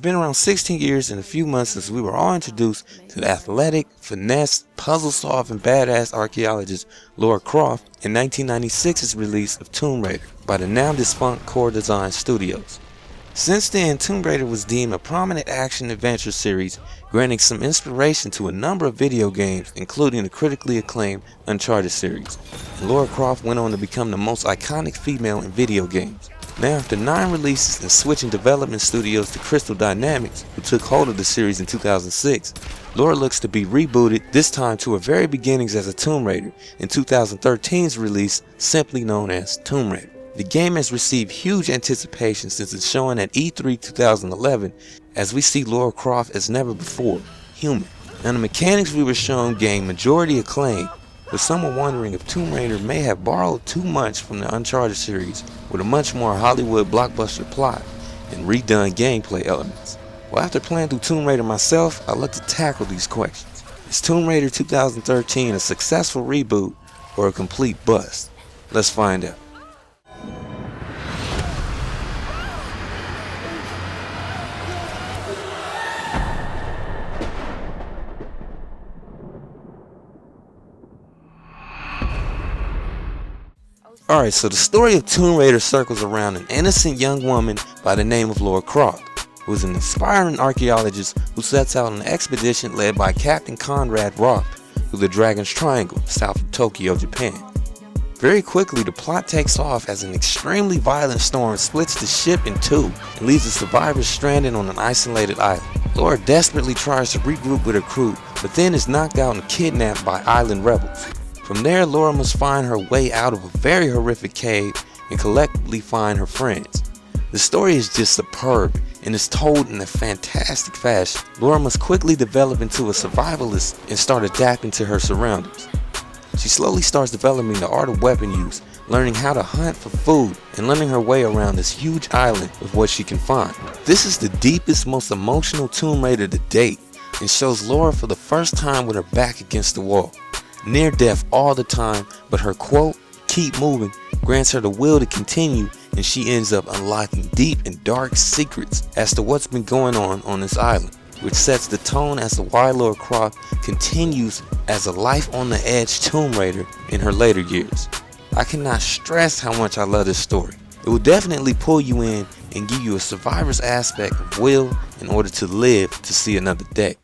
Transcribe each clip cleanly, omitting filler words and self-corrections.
been around 16 years and a few months since we were all introduced to the athletic, finesse, puzzle-solving badass archaeologist Lara Croft in 1996's release of Tomb Raider by the now defunct Core Design Studios. Since then, Tomb Raider was deemed a prominent action-adventure series, granting some inspiration to a number of video games, including the critically acclaimed Uncharted series. And Lara Croft went on to become the most iconic female in video games. Now, after 9 releases and switching development studios to Crystal Dynamics, who took hold of the series in 2006, Lara looks to be rebooted, this time to her very beginnings as a Tomb Raider in 2013's release, simply known as Tomb Raider. The game has received huge anticipation since its showing at E3 2011, as we see Lara Croft as never before, human. Now, the mechanics we were shown gained majority acclaim, with some are wondering if Tomb Raider may have borrowed too much from the Uncharted series with a much more Hollywood blockbuster plot and redone gameplay elements. Well, after playing through Tomb Raider myself, I look to tackle these questions. Is Tomb Raider 2013 a successful reboot or a complete bust? Let's find out. Alright, so the story of Tomb Raider circles around an innocent young woman by the name of Lara Croft, who is an inspiring archaeologist who sets out on an expedition led by Captain Conrad Roth through the Dragon's Triangle, south of Tokyo, Japan. Very quickly, the plot takes off as an extremely violent storm splits the ship in two and leaves the survivors stranded on an isolated island. Lara desperately tries to regroup with her crew, but then is knocked out and kidnapped by island rebels. From there, Lara must find her way out of a very horrific cave and collectively find her friends. The story is just superb and is told in a fantastic fashion. Lara must quickly develop into a survivalist and start adapting to her surroundings. She slowly starts developing the art of weapon use, learning how to hunt for food, and learning her way around this huge island with what she can find. This is the deepest, most emotional Tomb Raider to date, and shows Lara for the first time with her back against the wall. Near death all the time, but her quote, "keep moving," grants her the will to continue, and she ends up unlocking deep and dark secrets as to what's been going on this island, which sets the tone as to why Lara Croft continues as a life-on-the-edge Tomb Raider in her later years. I cannot stress how much I love this story. It will definitely pull you in and give you a survivor's aspect of will in order to live to see another day.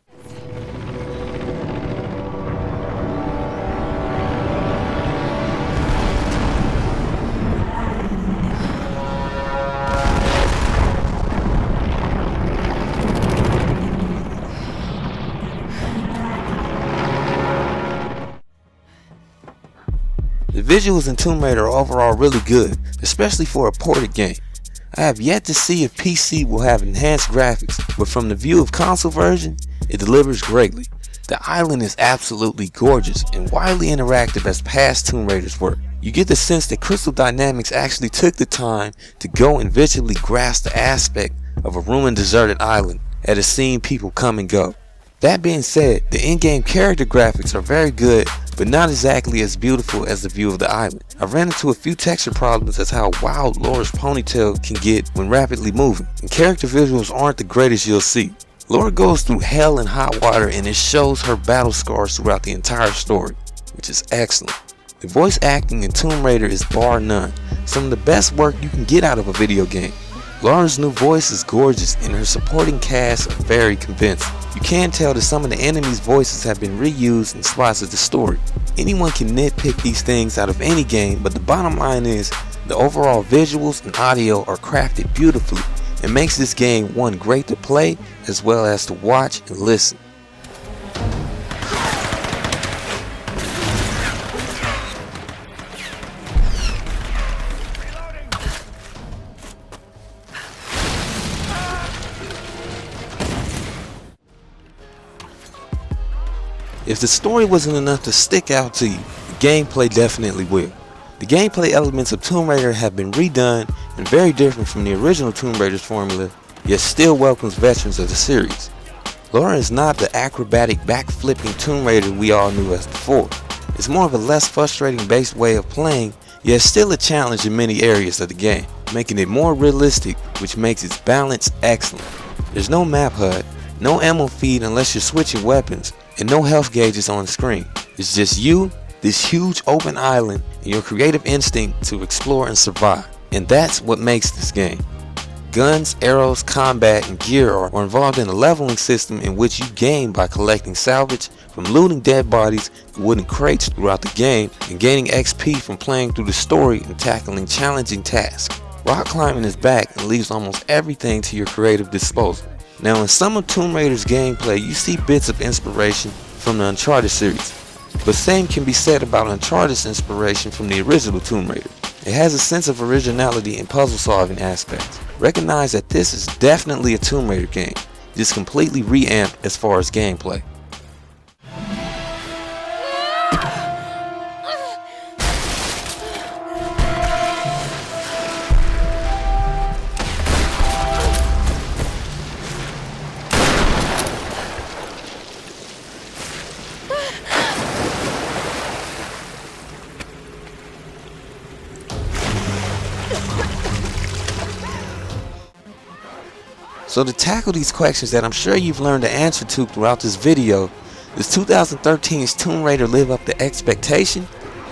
The visuals in Tomb Raider are overall really good, especially for a ported game. I have yet to see if PC will have enhanced graphics, but from the view of console version, it delivers greatly. The island is absolutely gorgeous and widely interactive as past Tomb Raiders were. You get the sense that Crystal Dynamics actually took the time to go and visually grasp the aspect of a ruined deserted island that has seen people come and go. That being said, the in-game character graphics are very good, but not exactly as beautiful as the view of the island. I ran into a few texture problems as how wild Lara's ponytail can get when rapidly moving, and character visuals aren't the greatest you'll see. Lara goes through hell and hot water, and it shows her battle scars throughout the entire story, which is excellent. The voice acting in Tomb Raider is bar none, some of the best work you can get out of a video game. Lara's new voice is gorgeous, and her supporting cast are very convincing. You can tell that some of the enemies' voices have been reused in spots of the story. Anyone can nitpick these things out of any game, but the bottom line is the overall visuals and audio are crafted beautifully and makes this game one great to play as well as to watch and listen. If the story wasn't enough to stick out to you, the gameplay definitely will. The gameplay elements of Tomb Raider have been redone and very different from the original Tomb Raider's formula, yet still welcomes veterans of the series. Lara is not the acrobatic backflipping Tomb Raider we all knew as before. It's more of a less frustrating based way of playing, yet still a challenge in many areas of the game, making it more realistic, which makes its balance excellent. There's no map HUD, no ammo feed unless you're switching weapons, and no health gauges on the screen. It's just you, this huge open island, and your creative instinct to explore and survive. And that's what makes this game. Guns, arrows, combat, and gear are involved in a leveling system in which you gain by collecting salvage from looting dead bodies and wooden crates throughout the game, and gaining XP from playing through the story and tackling challenging tasks. Rock climbing is back and leaves almost everything to your creative disposal. Now, in some of Tomb Raider's gameplay, you see bits of inspiration from the Uncharted series, but same can be said about Uncharted's inspiration from the original Tomb Raider. It has a sense of originality and puzzle solving aspects. Recognize that this is definitely a Tomb Raider game, just completely reamped as far as gameplay. So to tackle these questions that I'm sure you've learned the answer to throughout this video, does 2013's Tomb Raider live up to expectation?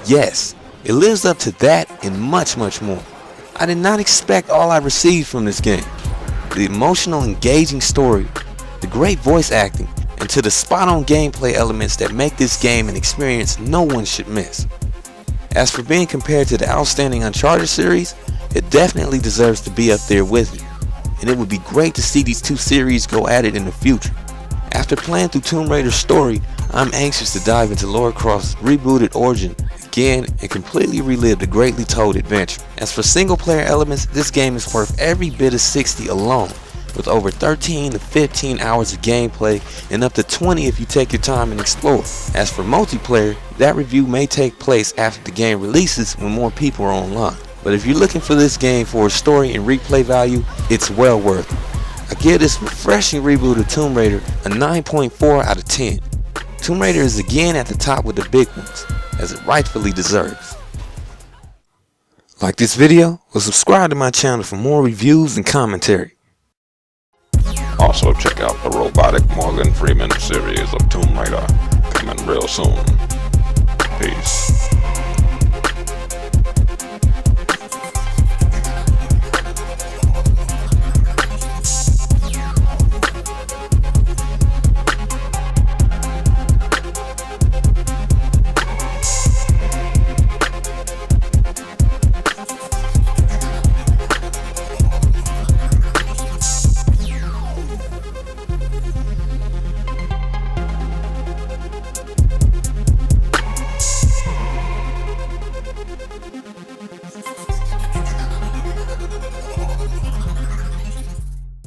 Yes, it lives up to that and much more. I did not expect all I received from this game. The emotional, engaging story, the great voice acting, and to the spot-on gameplay elements that make this game an experience no one should miss. As for being compared to the outstanding Uncharted series, it definitely deserves to be up there with it. And it would be great to see these two series go at it in the future. After playing through Tomb Raider's story, I'm anxious to dive into Lara Croft's rebooted origin again and completely relive the greatly told adventure. As for single player elements, this game is worth every bit of 60 alone, with over 13 to 15 hours of gameplay and up to 20 if you take your time and explore. As for multiplayer, that review may take place after the game releases when more people are online. But if you're looking for this game for a story and replay value, it's well worth it. I give this refreshing reboot of Tomb Raider a 9.4 out of 10. Tomb Raider is again at the top with the big ones, as it rightfully deserves. Like this video? Well, subscribe to my channel for more reviews and commentary. Also check out the robotic Morgan Freeman series of Tomb Raider, coming real soon. Peace.